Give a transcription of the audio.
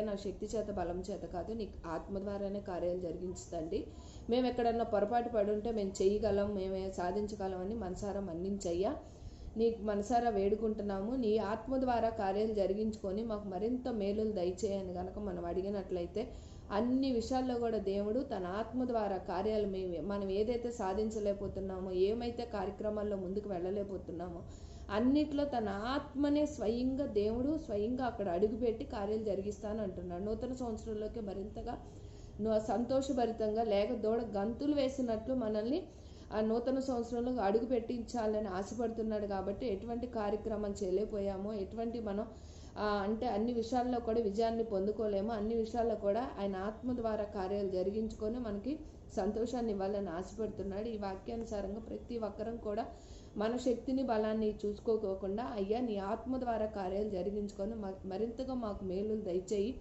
నా శక్తి చేత బలం చేత కాదు, నీ ఆత్మ ద్వారానే కార్యాలు జరిగించుతండి. మేము ఎక్కడన్నా పొరపాటు పడి ఉంటే మేము చేయగలం, మేమే సాధించగలం అని మనసారా మన్నించయ్యా. నీ మనసారా వేడుకుంటున్నాము. నీ ఆత్మ ద్వారా కార్యాలు జరిగించుకొని మాకు మరింత మేలులు దయచేయని కనుక మనం అడిగినట్లయితే అన్ని విషయాల్లో కూడా దేవుడు తన ఆత్మ ద్వారా కార్యాలు మనం ఏదైతే సాధించలేకపోతున్నామో, ఏమైతే కార్యక్రమాల్లో ముందుకు వెళ్ళలేకపోతున్నామో అన్నిట్లో తన ఆత్మనే దేవుడు స్వయంగా అక్కడ అడుగుపెట్టి కార్యాలు జరిగిస్తాను అంటున్నాడు. నూతన సంవత్సరంలోకి మరింతగా సంతోషభరితంగా లేక దూడ గంతులు వేసినట్లు మనల్ని ఆ నూతన సంవత్సరంలో అడుగు పెట్టించాలని ఆశపడుతున్నాడు. కాబట్టి ఎటువంటి కార్యక్రమం చేయలేకపోయామో, ఎటువంటి మనం అంటే అన్ని విషయాల్లో కూడా విజయాన్ని పొందుకోలేమో, అన్ని విషయాల్లో కూడా ఆయన ఆత్మ ద్వారా కార్యాలు జరిగించుకొని మనకి సంతోషాన్ని ఇవ్వాలని ఆశపడుతున్నాడు. ఈ వాక్యానుసారంగా ప్రతి ఒక్కరం కూడా మన శక్తిని బలాన్ని చూసుకోకుండా అయ్యా నీ ఆత్మ ద్వారా కార్యాలు జరిగించుకొని మరింతగా మాకు మేలులు దయచేయి.